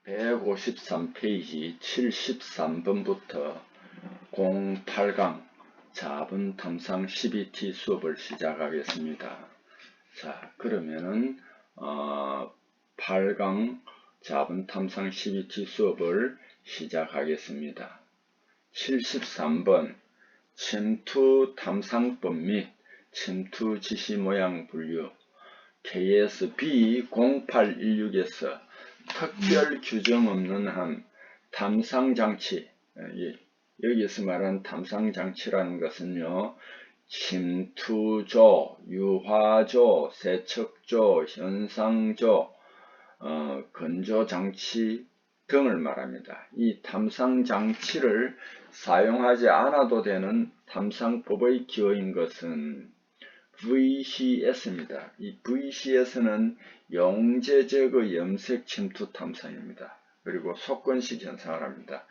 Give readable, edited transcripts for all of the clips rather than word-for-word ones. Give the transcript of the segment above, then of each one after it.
153페이지 73번부터 08강 자분 탐상 CBT 수업을 시작하겠습니다. 자, 그러면은 8강 자분 탐상 CBT 수업을 시작하겠습니다. 73번 침투 탐상법 및 침투 지시 모양 분류 KSB 0816에서 특별 규정 없는 한 탐상장치, 여기서 말하는 탐상장치라는 것은요, 침투조, 유화조, 세척조, 현상조, 건조장치 등을 말합니다. 이 탐상장치를 사용하지 않아도 되는 탐상법의 기호인 것은 VCS입니다. 이 VCS는 용재 제거 염색 침투 탐상입니다. 그리고 속건식 현상을 합니다.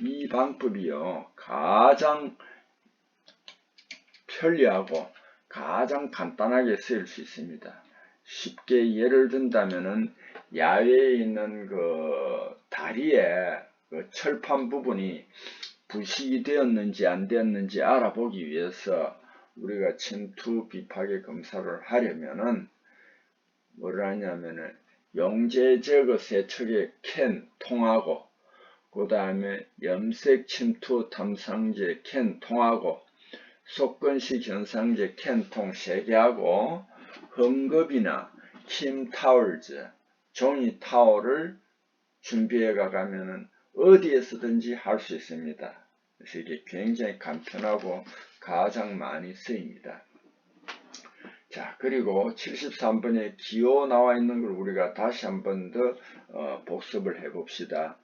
이 방법이요, 가장 편리하고 가장 간단하게 쓰일 수 있습니다. 쉽게 예를 든다면은 야외에 있는 그 다리에 그 철판 부분이 부식이 되었는지 안 되었는지 알아보기 위해서 우리가 침투 비파괴 검사를 하려면은 뭐를 하냐면은 용재 제거 세척의 캔 통하고, 그 다음에 염색 침투 탐상제 캔 통하고, 속건식 현상제 캔 통 3개 하고, 헝겊이나 킴 타월즈, 종이 타월을 준비해 가면은 어디에서든지 할 수 있습니다. 그래서 이게 굉장히 간편하고 가장 많이 쓰입니다. 자, 그리고 73번에 기호 나와 있는 걸 우리가 다시 한 번 더 복습을 해 봅시다.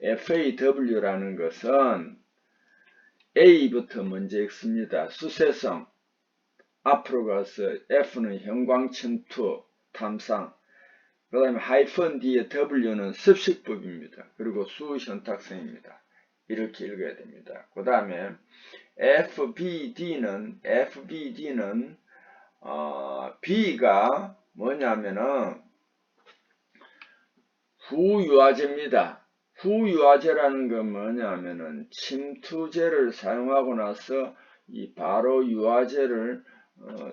FAW라는 것은 A부터 먼저 읽습니다. 수세성, 앞으로 가서 F는 형광침투 탐상, 그 다음에 하이픈 D의 W는 습식법입니다. 그리고 수현탁성입니다. 이렇게 읽어야 됩니다. 그 다음에 FBD는 B가 뭐냐면은 후유화제입니다. 후유화제라는 건 뭐냐면은 침투제를 사용하고 나서 이 바로 유화제를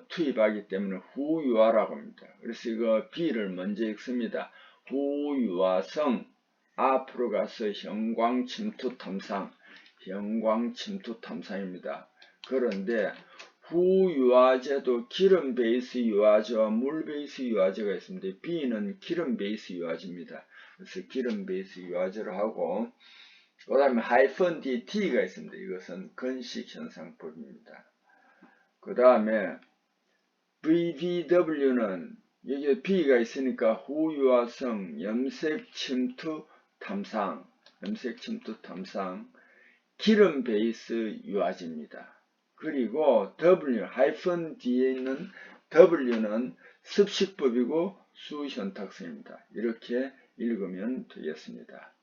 투입하기 때문에 후유화라고 합니다. 그래서 이거 B를 먼저 읽습니다. 후유화성, 앞으로 가서 형광침투 탐상, 형광침투 탐상입니다. 그런데 후유화제도 기름 베이스 유화제와 물 베이스 유화제가 있습니다. B는 기름 베이스 유화제입니다. 그래서 기름 베이스 유화제를 하고, 그 다음에 하이픈 D, T가 있습니다. 이것은 건식 현상법입니다. 그 다음에 VBW는 여기 B가 있으니까 후유화성 염색 침투 탐상, 기름 베이스 유화제입니다. 그리고 W, 하이픈 D에 있는 W는 습식법이고 수현탁성입니다. 이렇게 읽으면 되겠습니다.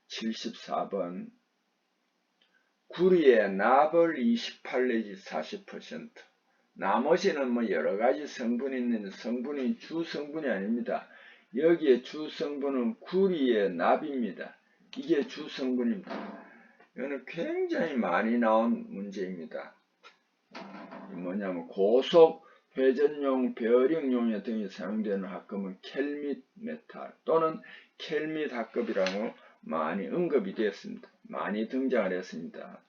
74번 구리의 납을 28 내지 40%, 나머지는 뭐 여러가지 성분이 있는데 성분이 주 성분이 아닙니다. 여기에 주 성분은 구리의 납입니다. 이게 주 성분입니다. 이거는 굉장히 많이 나온 문제입니다. 뭐냐면 고속 회전용 베어링용 등이 사용되는 합금은 켈밋 메탈 또는 켈밋 합금이라고 많이 언급이 되었습니다. 많이 등장을 했습니다.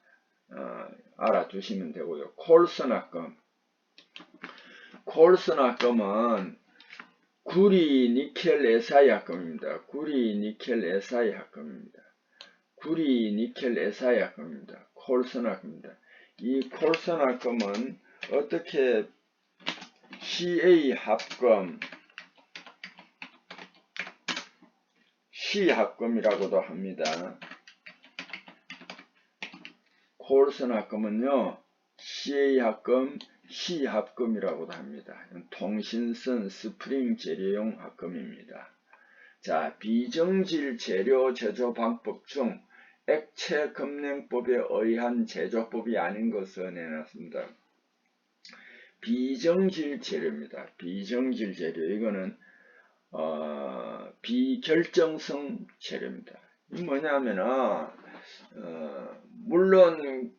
알아두시면 되고요. 콜슨 합금, 콜슨 합금은 구리 니켈 SI 합금입니다. 구리 니켈 SI 합금입니다. 구리 니켈 SI 합금입니다. 콜슨 합금입니다. 이 콜슨 합금은 어떻게 CA 합금, C 합금이라고도 합니다. 콜슨 합금은요, CA 합금, C 합금이라고도 합니다. 통신선 스프링 재료용 합금입니다. 자, 비정질 재료 제조 방법 중 액체 검냉법에 의한 제조법이 아닌 것을 내놨습니다. 비정질 재료입니다. 비정질 재료, 이거는 비결정성 재료입니다. 이 뭐냐면은 물론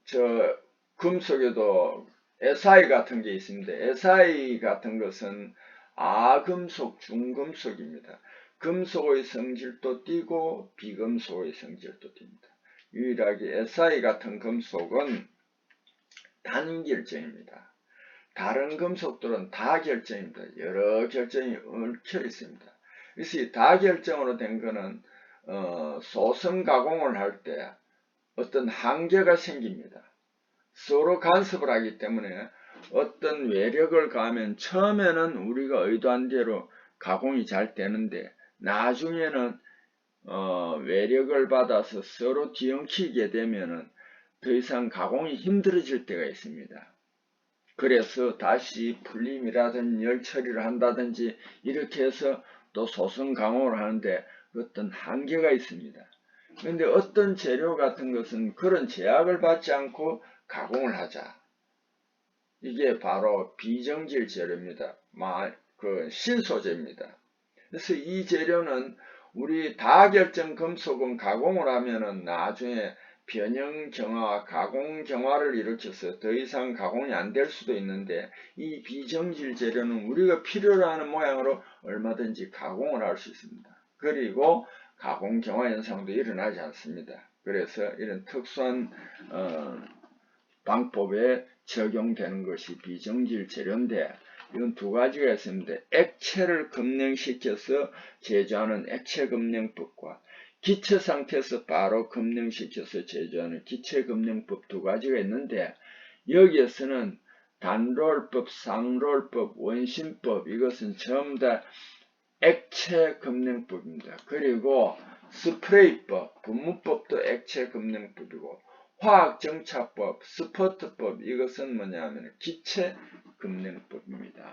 저 금속에도 Si 같은 게 있습니다. Si 같은 것은 아금속, 중금속입니다. 금속의 성질도 띄고 비금속의 성질도 띱니다. 유일하게 Si 같은 금속은 단결정입니다. 다른 금속들은 다결정입니다. 여러 결정이 얽혀 있습니다. 그래서 이 다결정으로 된 거는 소성 가공을 할 때 어떤 한계가 생깁니다. 서로 간섭을 하기 때문에 어떤 외력을 가하면 처음에는 우리가 의도한 대로 가공이 잘 되는데 나중에는 외력을 받아서 서로 뒤엉키게 되면은 더 이상 가공이 힘들어질 때가 있습니다. 그래서 다시 풀림이라든지 열 처리를 한다든지 이렇게 해서 또 소성 가공을 하는데 어떤 한계가 있습니다. 그런데 어떤 재료 같은 것은 그런 제약을 받지 않고 가공을 하자. 이게 바로 비정질 재료입니다. 신소재입니다. 그래서 이 재료는 우리 다결정 금속은 가공을 하면은 나중에 변형 경화와 가공 경화를 일으켜서 더 이상 가공이 안 될 수도 있는데 이 비정질 재료는 우리가 필요로 하는 모양으로 얼마든지 가공을 할 수 있습니다. 그리고 가공 경화 현상도 일어나지 않습니다. 그래서 이런 특수한 방법에 적용되는 것이 비정질 재료인데 이건 두 가지가 있습니다. 액체를 급냉시켜서 제조하는 액체 급냉법과 기체 상태에서 바로 급냉시켜서 제조하는 기체 급냉법 두 가지가 있는데 여기에서는 단롤법, 상롤법, 원심법 이것은 전부 다 액체 급냉법입니다. 그리고 스프레이법, 분무법도 액체 급냉법이고 화학정차법, 스퍼트법 이것은 뭐냐면 기체 급냉법입니다.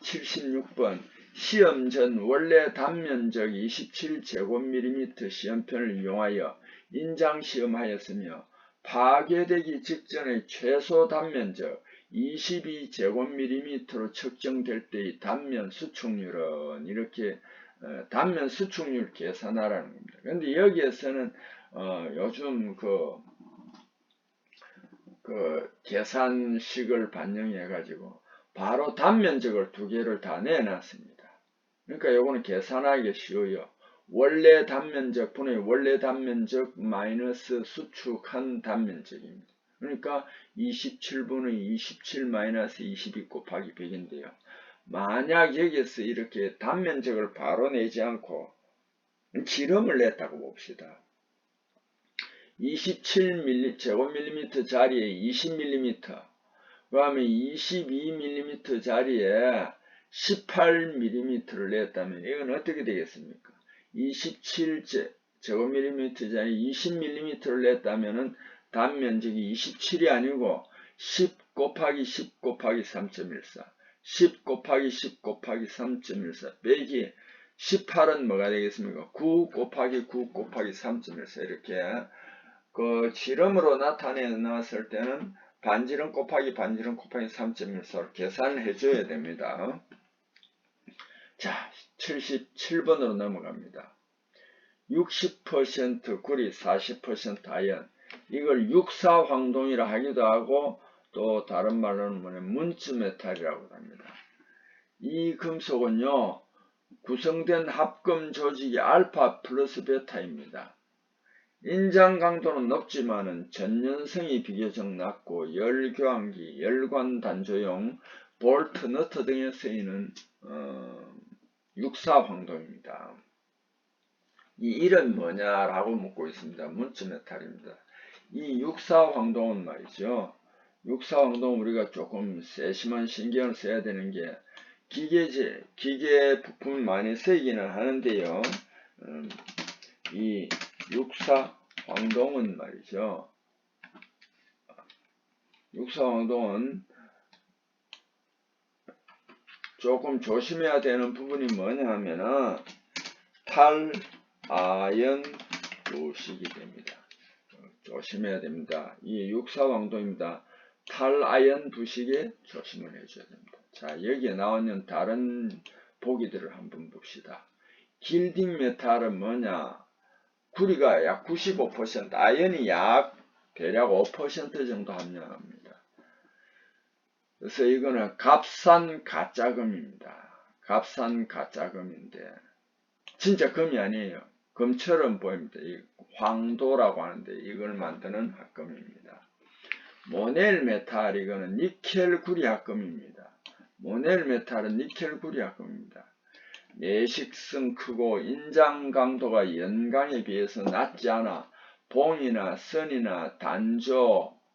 76번 시험 전 원래 단면적 27제곱밀리미터 시험편을 이용하여 인장시험하였으며 파괴되기 직전의 최소 단면적 22제곱밀리미터로 측정될 때의 단면 수축률은 이렇게 단면 수축률 계산하라는 겁니다. 그런데 여기에서는 요즘 그 계산식을 반영해 가지고 바로 단면적을 두 개를 다 내놨습니다. 그러니까 요거는 계산하기 쉬워요. 원래 단면적 분의 원래 단면적 마이너스 수축한 단면적입니다. 그러니까 27분의 27 마이너스 22 곱하기 100인데요. 만약 여기서 이렇게 단면적을 바로 내지 않고 지름을 냈다고 봅시다. 27제곱밀리미터 자리에 20mm, 그 다음에 22mm 자리에 18mm를 냈다면 이건 어떻게 되겠습니까? 27제곱밀리미터 자리에 20mm를 냈다면 단면적이 27이 아니고 10 곱하기 10 곱하기 3.14, 10 곱하기 10 곱하기 3.14 빼기 18은 뭐가 되겠습니까? 9 곱하기 9 곱하기 3.14 이렇게 그 지름으로 나타내 놨을 때는 반지름 곱하기 반지름 곱하기 3.14로 계산을 해줘야 됩니다. 자, 77번으로 넘어갑니다. 60% 구리, 40% 아연. 이걸 육사황동이라 하기도 하고 또 다른 말로는 문츠메탈이라고 합니다. 이 금속은요, 구성된 합금 조직이 알파 플러스 베타입니다. 인장 강도는 높지만은 전연성이 비교적 낮고 열교환기, 열관 단조용, 볼트, 너트 등에 쓰이는 육사황동입니다. 이 이름 뭐냐라고 묻고 있습니다. 문츠메탈입니다. 이 육사황동은 말이죠. 육사황동은 우리가 조금 세심한 신경을 써야 되는 게 기계 부품이 많이 쓰이기는 하는데요. 이 육사황동은 말이죠. 육사황동은 조금 조심해야 되는 부분이 뭐냐 하면은 탈아연 부식이 됩니다. 조심해야 됩니다. 이 육사황동입니다. 탈아연 부식에 조심을 해줘야 됩니다. 자, 여기에 나오는 다른 보기들을 한번 봅시다. 길딩 메탈은 뭐냐? 구리가 약 95%, 아연이 약 대략 5% 정도 함량합니다. 그래서 이거는 값산 가짜금입니다. 값산 가짜금인데 진짜 금이 아니에요. 금처럼 보입니다. 이 황도라고 하는데 이걸 만드는 합금입니다. 모넬 메탈 이거는 니켈 구리 합금입니다. 모넬 메탈은 니켈 구리 합금입니다. 내식성 크고 인장 강도가 연강에 비해서 낮지 않아 봉이나 선이나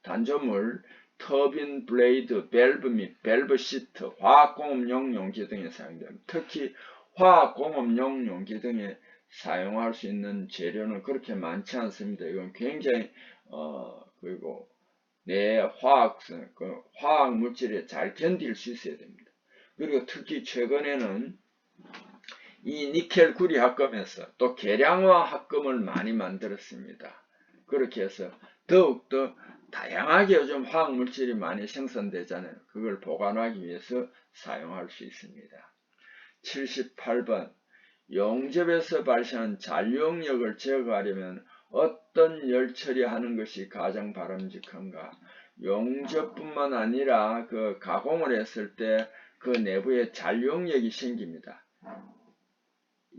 단조물, 터빈 블레이드, 밸브 및 밸브 시트, 화학공업용 용기 등에 사용됩니다. 특히 화학공업용 용기 등에 사용할 수 있는 재료는 그렇게 많지 않습니다. 이건 굉장히 그리고 내 화학 물질에 잘 견딜 수 있어야 됩니다. 그리고 특히 최근에는 이 니켈 구리 합금에서 또 계량화 합금을 많이 만들었습니다. 그렇게 해서 더욱더 다양하게 요즘 화학 물질이 많이 생산되잖아요. 그걸 보관하기 위해서 사용할 수 있습니다. 78번 용접에서 발생한 잔류력을 제거하려면 어떤 열 처리하는 것이 가장 바람직한가? 용접뿐만 아니라 그 가공을 했을 때 그 내부에 잔류력이 생깁니다.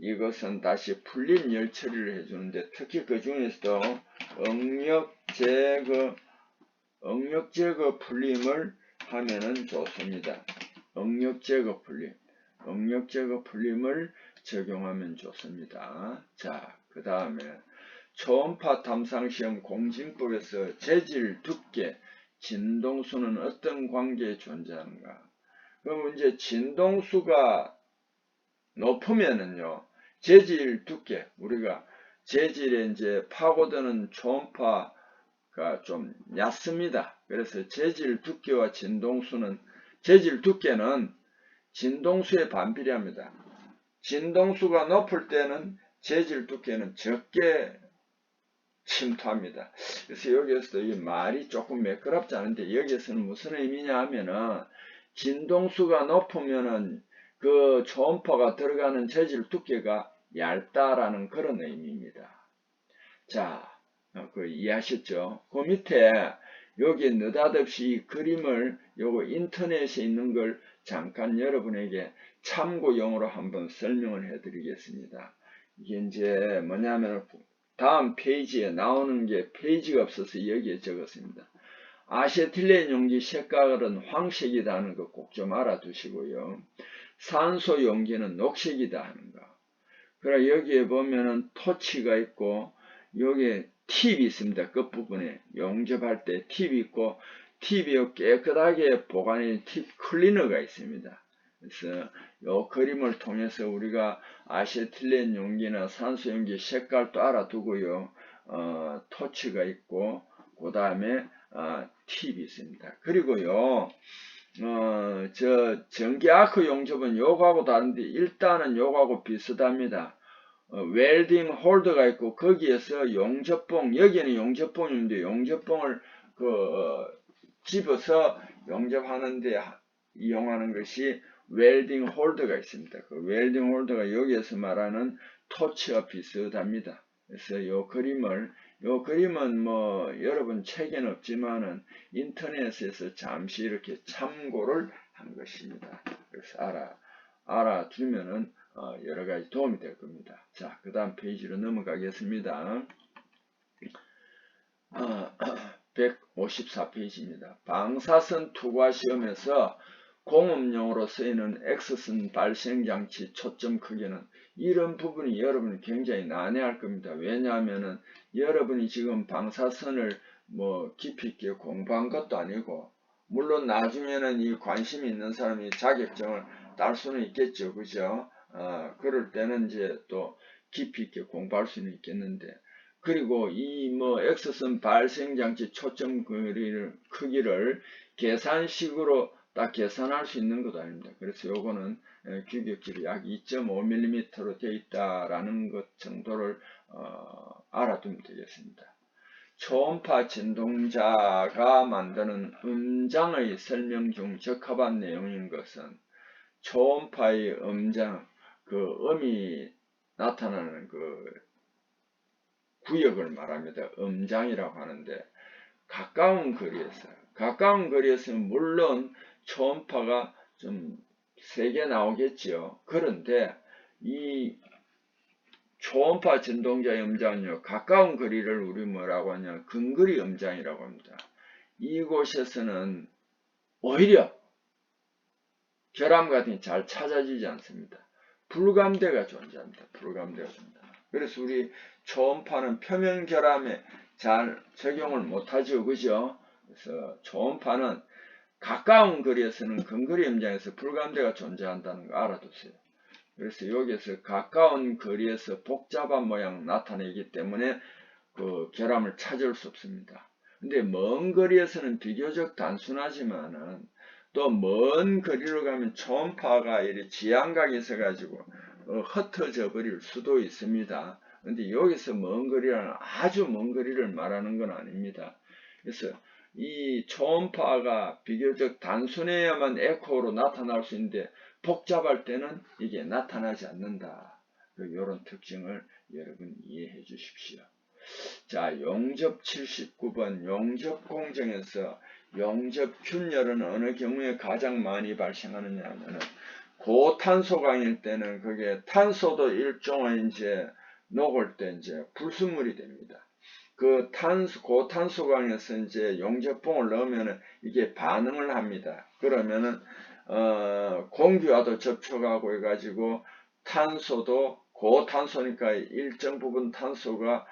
이것은 다시 풀림 열 처리를 해주는데 특히 그 중에서도 응력 제거 풀림을 하면은 좋습니다. 응력 제거 풀림을 적용하면 좋습니다. 자, 그 다음에 초음파 탐상 시험 공진법에서 재질, 두께, 진동수는 어떤 관계에 존재하는가? 그럼 이제 진동수가 높으면은요, 재질 두께, 우리가 재질에 이제 파고드는 초음파가 좀 얕습니다. 그래서 재질 두께와 진동수는, 재질 두께는 진동수에 반비례합니다. 진동수가 높을 때는 재질 두께는 적게 침투합니다. 그래서 여기에서도 이 말이 조금 매끄럽지 않은데 여기에서는 무슨 의미냐 하면은 진동수가 높으면은 그 초음파가 들어가는 재질 두께가 얇다라는 그런 의미입니다. 자, 그 이해하셨죠? 그 밑에 여기 느닷없이 이 그림을 요거 인터넷에 있는 걸 잠깐 여러분에게 참고용으로 한번 설명을 해 드리겠습니다. 이게 이제 뭐냐면 다음 페이지에 나오는 게 페이지가 없어서 여기에 적었습니다. 아세틸렌 용기 색깔은 황색이다 하는 거 꼭 좀 알아두시고요. 산소 용기는 녹색이다 하는 거. 그래 여기에 보면은 토치가 있고 여기에 팁이 있습니다. 끝부분에 용접할 때 팁이 있고 팁이 깨끗하게 보관해 팁 클리너가 있습니다. 그래서 이 그림을 통해서 우리가 아세틸렌 용기나 산소 용기 색깔도 알아두고요. 토치가 있고 그 다음에 팁이 있습니다. 그리고요. 전기 아크 용접은 요거하고 다른데 일단은 요거하고 비슷합니다. 웰딩 홀더가 있고 거기에서 용접봉, 여기는 용접봉인데 용접봉을 집어서 용접하는데 이용하는 것이 웰딩 홀더가 있습니다. 그 웰딩 홀더가 여기에서 말하는 토치와 비슷합니다. 그래서 요 그림은 뭐 여러분 책에는 없지만은 인터넷에서 잠시 이렇게 참고를 한 것입니다. 그래서 알아두면은 여러 가지 도움이 될 겁니다. 자, 그 다음 페이지로 넘어가겠습니다. 154페이지입니다. 방사선 투과 시험에서 공업용으로 쓰이는 X선 발생장치 초점 크기는 이런 부분이 여러분이 굉장히 난해할 겁니다. 왜냐하면은 여러분이 지금 방사선을 뭐 깊이 있게 공부한 것도 아니고 물론 나중에는 이 관심이 있는 사람이 자격증을 딸 수는 있겠죠. 그죠? 그럴 때는 이제 또 깊이 있게 공부할 수는 있겠는데 그리고 이 X선 발생장치 초점 크기를 계산식으로 딱 계산할 수 있는 것도 아닙니다. 그래서 요거는 규격질이 약 2.5mm로 되어 있다라는 것 정도를 알아두면 되겠습니다. 초음파 진동자가 만드는 음장의 설명 중 적합한 내용인 것은 초음파의 음장, 그 음이 나타나는 그 구역을 말합니다. 음장이라고 하는데, 가까운 거리에서는 물론 초음파가 좀 세게 나오겠지요. 그런데 이 초음파 진동자의 음장은요, 가까운 거리를 우리 뭐라고 하냐, 근거리 음장이라고 합니다. 이곳에서는 오히려 결함 같은 게 잘 찾아지지 않습니다. 불감대가 존재합니다. 그래서 우리 초음파는 표면 결함에 잘 적용을 못하죠. 그죠? 그래서 초음파는 가까운 거리에서는 근거리 음장에서 불감대가 존재한다는 거 알아두세요. 그래서 여기에서 가까운 거리에서 복잡한 모양 나타내기 때문에 그 결함을 찾을 수 없습니다. 근데 먼 거리에서는 비교적 단순하지만은 또 먼 거리로 가면 초음파가 이렇게 지향각이 있어가지고 흩어져 버릴 수도 있습니다. 근데 여기서 먼 거리라는 아주 먼 거리를 말하는 건 아닙니다. 그래서 이 초음파가 비교적 단순해야만 에코로 나타날 수 있는데 복잡할 때는 이게 나타나지 않는다. 이런 특징을 여러분 이해해 주십시오. 자, 용접 79번 용접 공정에서 용접 균열은 어느 경우에 가장 많이 발생하느냐 하면은 고탄소강일 때는 그게 탄소도 일종의 이제 녹을 때 이제 불순물이 됩니다. 그 고탄소강에서 이제 용접봉을 넣으면은 이게 반응을 합니다. 그러면은 공기와도 접촉하고 해가지고 탄소도 고탄소니까 일정 부분 탄소가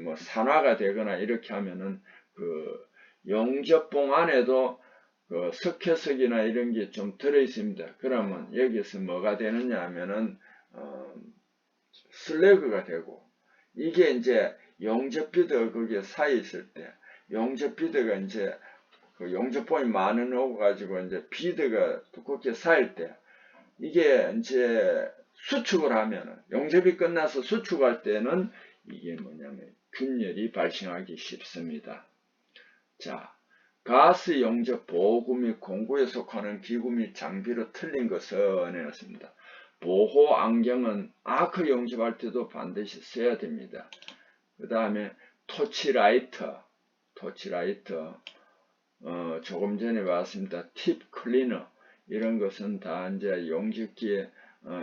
뭐 산화가 되거나 이렇게 하면은 그 용접봉 안에도 그 석회석이나 이런 게 좀 들어 있습니다. 그러면 여기서 뭐가 되느냐 하면은 슬래그가 되고, 이게 이제 용접비드가 거기에 쌓여 있을 때 용접비드가 이제 그 용접봉이 많은 오고 가지고 이제 비드가 두껍게 쌓일 때 이게 이제 수축을 하면은 용접이 끝나서 수축할 때는 이게 뭐냐면 균열이 발생하기 쉽습니다. 자, 가스 용접 보호구 및 공구에 속하는 기구 및 장비로 틀린 것은 해놨습니다. 보호 안경은 아크 용접할 때도 반드시 써야 됩니다. 그 다음에 토치라이터, 조금 전에 봤습니다. 팁 클리너, 이런 것은 다 이제 용접기에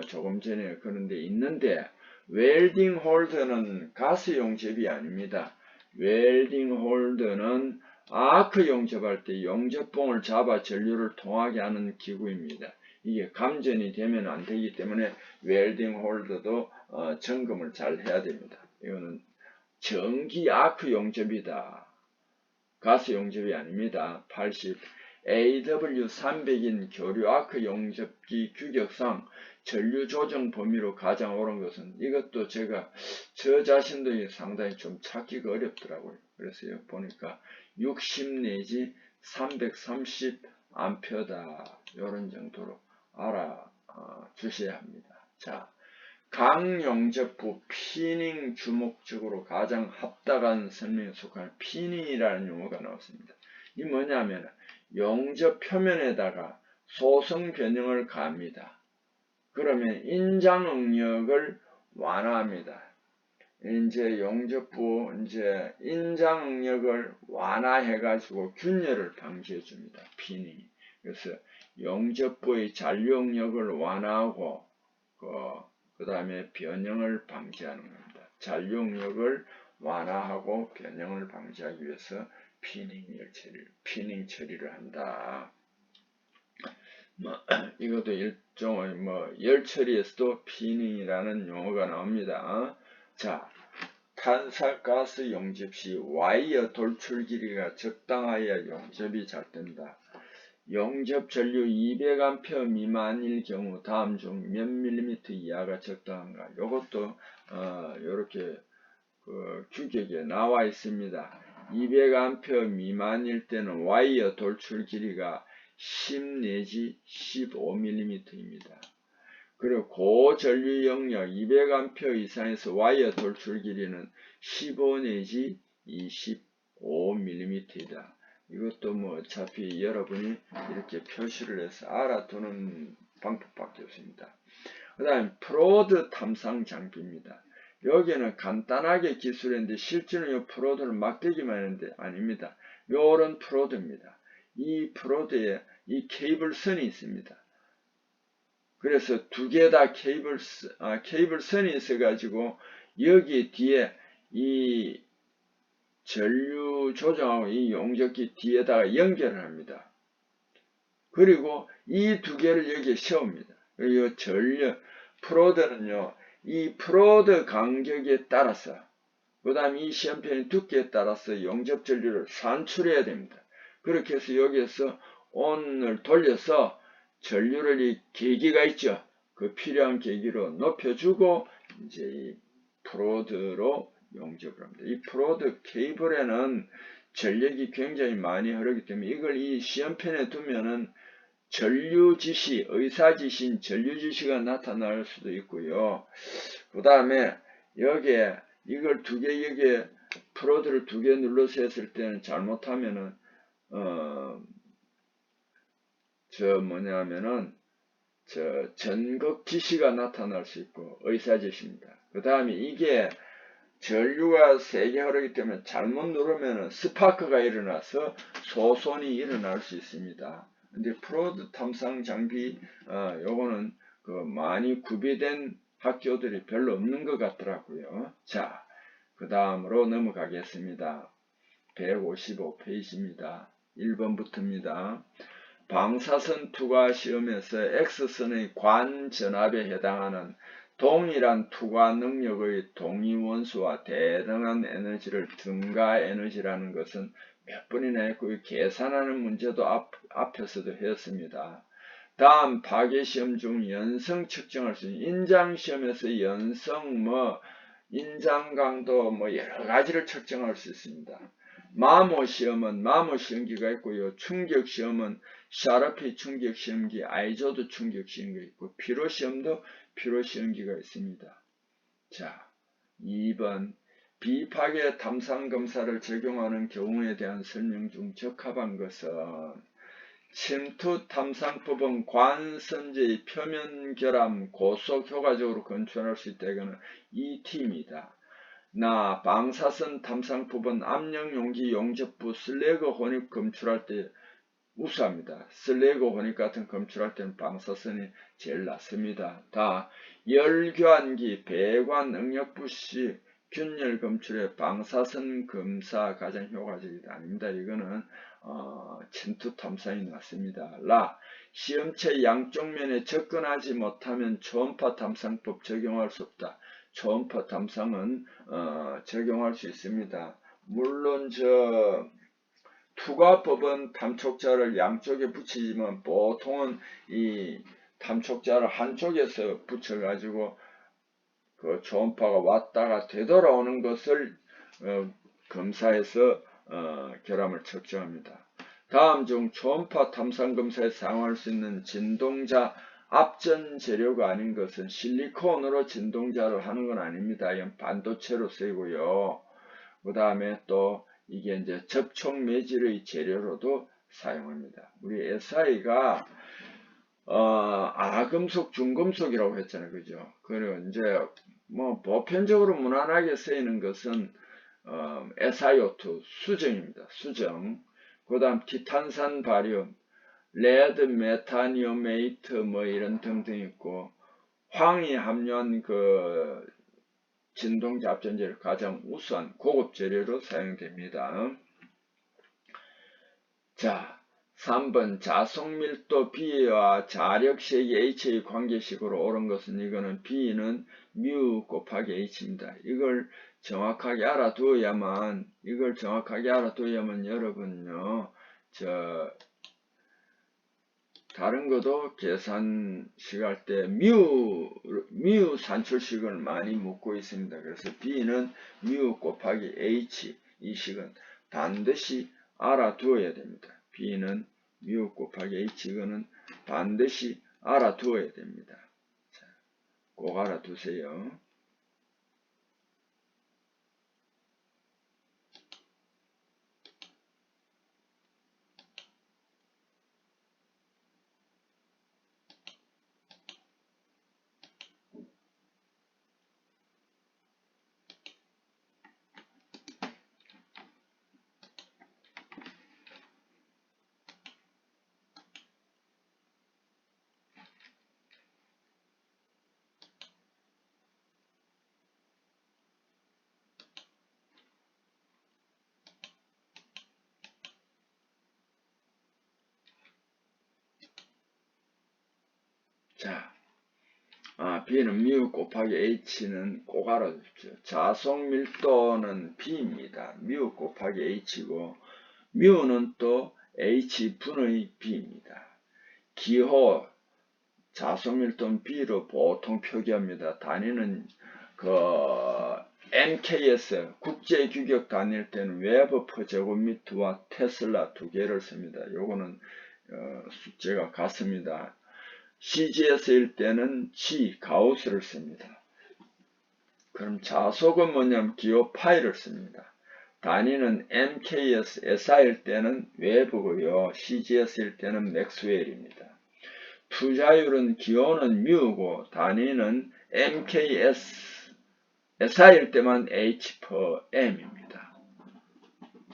조금 전에 그런데 있는데, 웰딩 홀더는 가스 용접이 아닙니다. 웰딩 홀더는 아크 용접할 때 용접봉을 잡아 전류를 통하게 하는 기구입니다. 이게 감전이 되면 안 되기 때문에 웰딩 홀더도 점검을 잘 해야 됩니다. 이거는 전기 아크 용접이다. 가스 용접이 아닙니다. 80. AW300인 교류 아크 용접기 규격상 전류 조정 범위로 가장 옳은 것은, 이것도 제가 저 자신도 상당히 좀 찾기가 어렵더라고요. 그래서 여기 보니까 60 내지 330 암페어다. 이런 정도로 알아 주셔야 합니다. 자, 강용접부 피닝 주목적으로 가장 합당한 설명에 속하는 피닝이라는 용어가 나왔습니다. 이 뭐냐면 용접 표면에다가 소성 변형을 가합니다. 그러면 인장 응력을 완화합니다. 이제 용접부 이제 인장 응력을 완화해 가지고 균열을 방지해 줍니다. 피닝이. 그래서 용접부의 잔류 응력을 완화하고 그 다음에 변형을 방지하는 겁니다. 잔류 응력을 완화하고 변형을 방지하기 위해서 피닝 처리를 한다. 이것도 일종의 열 처리에서도 피닝이라는 용어가 나옵니다. 자, 탄산가스 용접 시 와이어 돌출 길이가 적당하여야 용접이 잘 된다. 용접 전류 200A 미만일 경우 다음 중 몇 밀리미터 이하가 적당한가? 이것도 이렇게 규격에 나와 있습니다. 200A 미만일 때는 와이어 돌출 길이가 10 내지 15mm입니다. 그리고 고전류 영역 200A 이상에서 와이어 돌출 길이는 15 내지 25mm이다. 이것도 어차피 여러분이 이렇게 표시를 해서 알아두는 방법밖에 없습니다. 그 다음에 프로드 탐상 장비입니다. 여기는 간단하게 기술했는데 실제는 이 프로드를 막대기만 했는데 아닙니다. 요런 프로드입니다. 이 프로드에 이 케이블선이 있습니다. 그래서 두 개 다 케이블선이 있어가지고 여기 뒤에 이 전류 조정하고 이 용접기 뒤에다가 연결을 합니다. 그리고 이 두 개를 여기에 세웁니다. 그리고 프로드는요, 이 프로드 간격에 따라서, 그 다음 이 시험편의 두께에 따라서 용접 전류를 산출해야 됩니다. 그렇게 해서 여기에서 온을 돌려서 전류를 이 계기가 있죠. 그 필요한 계기로 높여주고, 이제 이 프로드로 용접을 합니다. 이 프로드 케이블에는 전력이 굉장히 많이 흐르기 때문에 이걸 이 시험편에 두면은 전류지시, 의사지시인 전류지시가 나타날 수도 있고요. 그 다음에 여기에 이걸 두 개, 여기에 프로드를 두 개 눌러서 했을 때는 잘못하면은 전극 지시가 나타날 수 있고 의사지시입니다. 그 다음에 이게 전류가 세게 흐르기 때문에 잘못 누르면 스파크가 일어나서 소손이 일어날 수 있습니다. 근데 프로드 탐상 장비 요거는 그 많이 구비된 학교들이 별로 없는 것 같더라고요. 자, 그 다음으로 넘어가겠습니다. 155페이지입니다. 1번부터입니다. 방사선 투과 시험에서 X선의 관 전압에 해당하는 동일한 투과 능력의 동위원수와 대등한 에너지를 등가 에너지라는 것은 몇 번이나 했고 계산하는 문제도 앞에서도 했습니다. 다음 파괴시험 중 연성 측정할 수 있는 인장시험에서 연성 인장강도 여러가지를 측정할 수 있습니다. 마모시험은 마모시험기가 있고요. 충격시험은 샤르피 충격시험기, 아이조드 충격시험기가 있고 피로시험도 피로시험기가 있습니다. 자, 2번 비파괴 탐상검사를 적용하는 경우에 대한 설명 중 적합한 것은 침투 탐상법은 관선제의 표면 결함 고속 효과적으로 건축할 수 있다. 이거는 ET입니다. 방사선 탐상법은 압력용기 용접부 슬래그 혼입 검출할 때 우수합니다. 슬래그 혼입 같은 검출할 때는 방사선이 제일 낫습니다. 열교환기 배관 응력부 시 균열 검출에 방사선 검사 가장 효과적이다. 아닙니다. 이거는 침투 탐상이 낫습니다. 시험체 양쪽 면에 접근하지 못하면 초음파 탐상법 적용할 수 없다. 초음파 탐상은 적용할 수 있습니다. 물론 투과법은 탐촉자를 양쪽에 붙이지만 보통은 이 탐촉자를 한쪽에서 붙여가지고 그 초음파가 왔다가 되돌아오는 것을 검사해서 결함을 측정합니다. 다음 중 초음파 탐상 검사에 사용할 수 있는 진동자 앞전 재료가 아닌 것은 실리콘으로 진동자를 하는 건 아닙니다. 이건 반도체로 쓰이고요. 그 다음에 또 이게 이제 접촉 매질의 재료로도 사용합니다. 우리 SI가 아금속, 중금속이라고 했잖아요. 그죠? 그리고 이제 보편적으로 무난하게 쓰이는 것은 SiO2 수정입니다. 수정. 그 다음 티탄산 바리움, 레드 메타니오메이트 이런 등등 있고 황이 함유한 그 진동자 앞전 재료 가장 우수한 고급 재료로 사용됩니다. 자, 3번 자속밀도 B와 자력세기 H의 관계식으로 옳은 것은 이거는 B는 μ 곱하기 H입니다. 이걸 정확하게 알아두어야만 여러분요 다른 것도 계산식 할 때 μ 산출식을 많이 묻고 있습니다. 그래서 B는 μ 곱하기 H 이 식은 반드시 알아두어야 됩니다. B는 μ 곱하기 H 이거는 반드시 알아두어야 됩니다. 자, 꼭 알아두세요. 자, B는 μ 곱하기 H는 꼭 알아두십시오. 자속 밀도는 B입니다. μ 곱하기 H고 μ는 또 H분의 B입니다. 기호 자속 밀도는 B로 보통 표기합니다. 단위는 MKS 국제 규격 단위일 때는 웨버 퍼 제곱미터와 테슬라 두 개를 씁니다. 요거는 숙제가 같습니다. CGS일 때는 G 가우스를 씁니다. 그럼 자속은 뭐냐면 기호 파이를 씁니다. 단위는 MKS SI일 때는 웨버고요. CGS일 때는 맥스웰입니다. 투자율은 기호는 μ고 단위는 MKS SI일 때만 H per M입니다.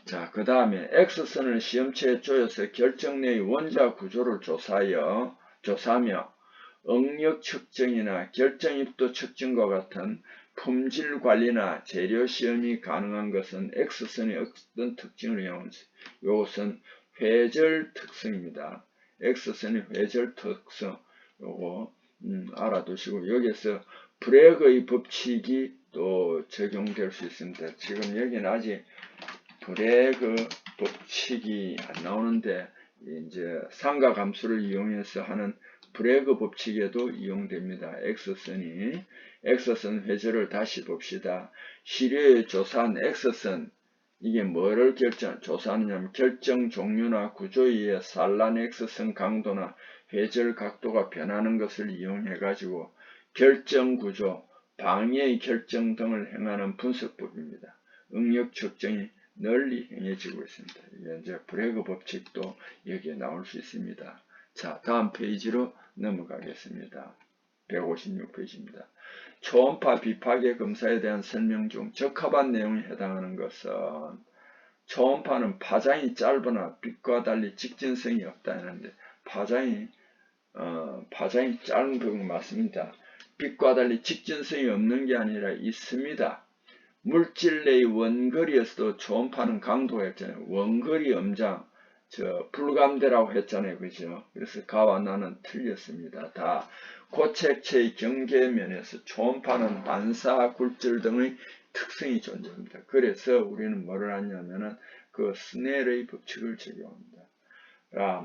자, 그 다음에 X선을 시험체에 쪼여서 결정 내의 원자 구조를 조사하며 응력 측정이나 결정입도 측정과 같은 품질 관리나 재료 시험이 가능한 것은 X선의 어떤 특징을 이용하지. 이것은 회절 특성입니다. X선의 회절 특성 요거 알아두시고 여기서 브래그의 법칙이 또 적용될 수 있습니다. 지금 여기는 아직 브래그 법칙이 안 나오는데 이제 상가감수를 이용해서 하는 브래그 법칙에도 이용됩니다. X선 회절을 다시 봅시다. 시료에 조사한 X선 이게 뭐를 조사하느냐면 결정 종류나 구조에 의해 산란 X선 강도나 회절 각도가 변하는 것을 이용해 가지고 결정 구조, 방해의 결정 등을 행하는 분석법입니다. 응력 측정이 널리 행해지고 있습니다. 이게 이제 브래그 법칙도 여기에 나올 수 있습니다. 자, 다음 페이지로 넘어가겠습니다. 156페이지입니다. 초음파 비파괴 검사에 대한 설명 중 적합한 내용에 해당하는 것은 초음파는 파장이 짧으나 빛과 달리 직진성이 없다 하는데 파장이 짧은 부분 맞습니다. 빛과 달리 직진성이 없는 게 아니라 있습니다. 물질 내의 원거리에서도 초음파는 강도가 있잖아요. 원거리 음장, 불감대라고 했잖아요. 그죠? 그래서 가와 나는 틀렸습니다. 다 고체체의 경계면에서 초음파는 반사, 굴절 등의 특성이 존재합니다. 그래서 우리는 뭐를 하냐면은 그 스넬의 법칙을 적용합니다.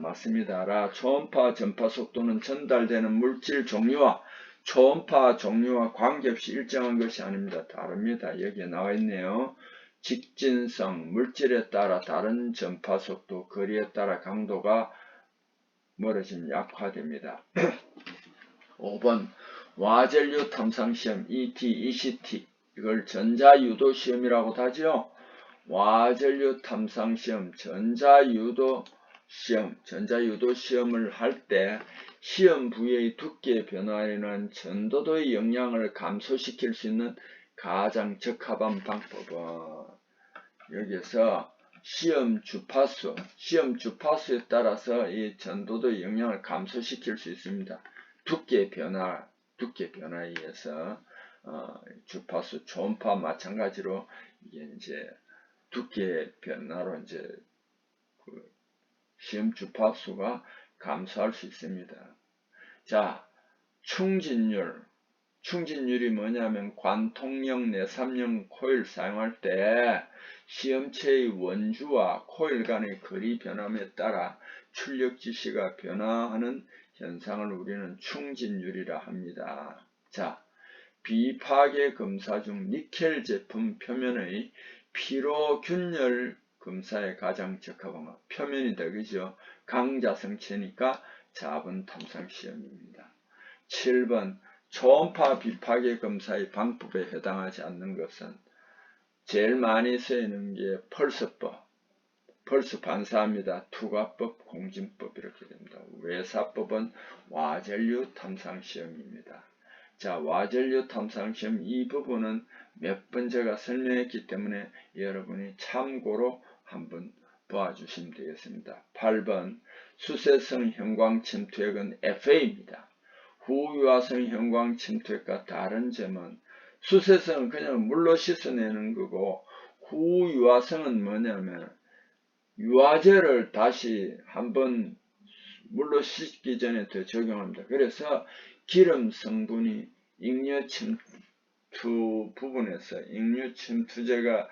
맞습니다. 초음파 전파 속도는 전달되는 물질 종류와 초음파 종류와 관계없이 일정한 것이 아닙니다. 다릅니다. 여기에 나와 있네요. 직진성, 물질에 따라 다른 전파 속도, 거리에 따라 강도가 멀어지면 약화됩니다. 5번 와젤류 탐상시험 ET, ECT 이걸 전자유도 시험이라고도 하죠. 와젤류 탐상시험, 전자유도 시험을 할 때 시험 부위의 두께의 변화에는 전도도의 영향을 감소시킬 수 있는 가장 적합한 방법은 여기에서 시험 주파수에 따라서 이 전도도의 영향을 감소시킬 수 있습니다. 두께 변화에 의해서 주파수 초음파 마찬가지로 이게 이제 두께 변화로 이제 시험 주파수가 감소할 수 있습니다. 자, 충진율이 뭐냐면 관통형 내삼형 코일 사용할 때 시험체의 원주와 코일 간의 거리 변함에 따라 출력 지시가 변화하는 현상을 우리는 충진율이라 합니다. 자, 비파괴 검사 중 니켈 제품 표면의 피로균열 검사에 가장 적합한 것. 표면이다. 그죠? 강자성체니까 자분 탐상 시험입니다. 7번 초음파 비파괴 검사의 방법에 해당하지 않는 것은 제일 많이 쓰이는 게 펄스법, 펄스 반사합니다. 투과법, 공진법 이렇게 됩니다. 외사법은 와젤류 탐상 시험입니다. 자, 와젤류 탐상시험 이 부분은 몇 번 제가 설명했기 때문에 여러분이 참고로 한번 봐주시면 되겠습니다. 8번 수세성 형광 침투액은 FA입니다. 후유화성 형광 침투액과 다른 점은 수세성은 그냥 물로 씻어내는 거고 후유화성은 뭐냐면 유화제를 다시 한번 물로 씻기 전에 더 적용합니다. 그래서 기름 성분이 익류 침투 부분에서 익류 침투제가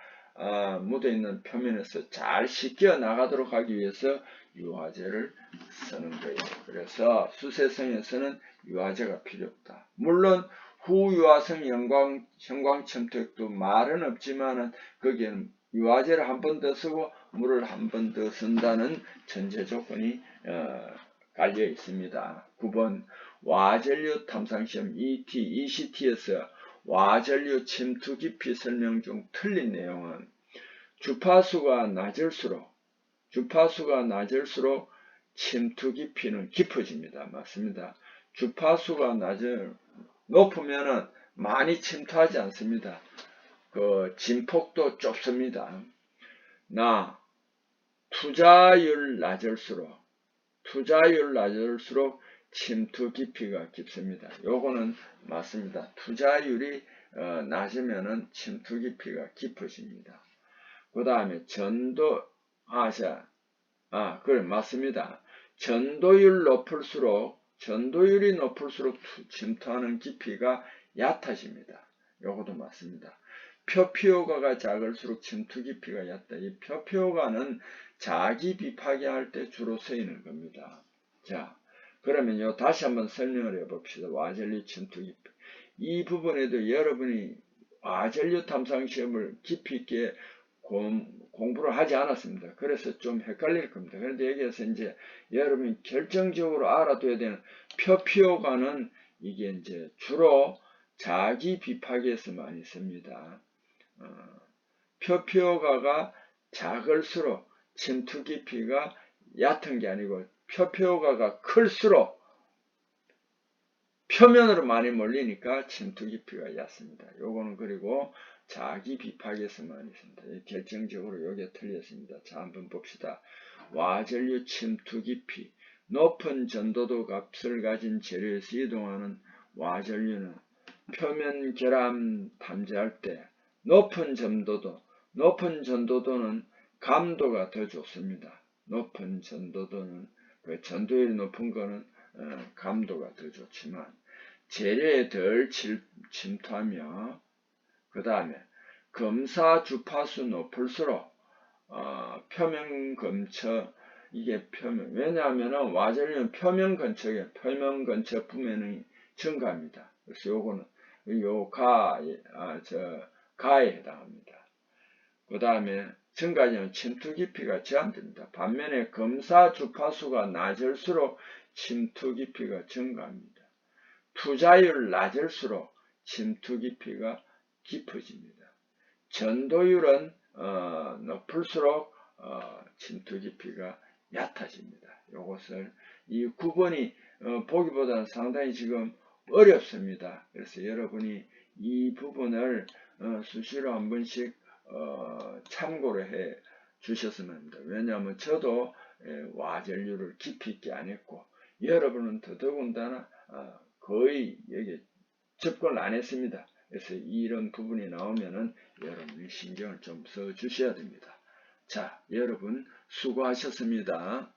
묻어있는 표면에서 잘 씻겨 나가도록 하기 위해서 유화제를 쓰는 거예요. 그래서 수세성에서는 유화제가 필요 없다. 물론 후유화성 형광침투액도 말은 없지만은 거기에는 유화제를 한 번 더 쓰고 물을 한 번 더 쓴다는 전제 조건이 깔려 있습니다. 9번 와전류 탐상시험 ECT에서 와전류 침투 깊이 설명 중 틀린 내용은 주파수가 낮을수록 침투 깊이는 깊어집니다. 맞습니다. 주파수가 높으면은 많이 침투하지 않습니다. 그 진폭도 좁습니다. 투자율 낮을수록 침투 깊이가 깊습니다. 요거는 맞습니다. 투자율이 낮으면은 침투 깊이가 깊어집니다. 그 다음에 그래 맞습니다. 전도율이 높을수록 침투하는 깊이가 얕아집니다. 요것도 맞습니다. 표피효과가 작을수록 침투 깊이가 얕다. 이 표피효과는 자기 비파괴할 때 주로 쓰이는 겁니다. 자, 그러면 다시 한번 설명을 해봅시다. 와전류 침투 깊이. 이 부분에도 여러분이 와전류 탐상 시험을 깊이 있게 공부를 하지 않았습니다. 그래서 좀 헷갈릴 겁니다. 그런데 여기에서 이제 여러분이 결정적으로 알아둬야 되는 표피효과는 이게 이제 주로 자기 비파괴에서 많이 씁니다. 표피효과가 작을수록 침투 깊이가 얕은 게 아니고 표피효과가 클수록 표면으로 많이 몰리니까 침투 깊이가 얕습니다. 요거는 그리고 자기 비파괴에서 많이 씁니다. 결정적으로 요게 틀렸습니다. 자, 한번 봅시다. 와전류 침투 깊이 높은 전도도 값을 가진 재료에서 이동하는 와전류는 표면 결함 탐지할 때 높은 전도도는 감도가 더 좋습니다. 높은 전도도는 전도율이 높은 거는 감도가 더 좋지만 재료에 덜 침투하며 그 다음에 검사 주파수 높을수록 표면 근처 이게 왜냐하면 와전류는 표면 근처 표면이 증가합니다. 그래서 요거는 가에 해당합니다. 그 다음에 증가하면 침투 깊이가 제한됩니다. 반면에 검사 주파수가 낮을수록 침투 깊이가 증가합니다. 투자율 낮을수록 침투 깊이가 깊어집니다. 전도율은 높을수록 침투 깊이가 얕아집니다. 이것을 이 9번이 보기보다는 상당히 지금 어렵습니다. 그래서 여러분이 이 부분을 수시로 한 번씩 참고를 해 주셨으면 합니다. 왜냐하면 저도 와전류를 깊이 있게 안 했고 여러분은 더더군다나 거의 여기 접근을 안 했습니다. 그래서 이런 부분이 나오면은 여러분이 신경을 좀 써 주셔야 됩니다. 자, 여러분 수고하셨습니다.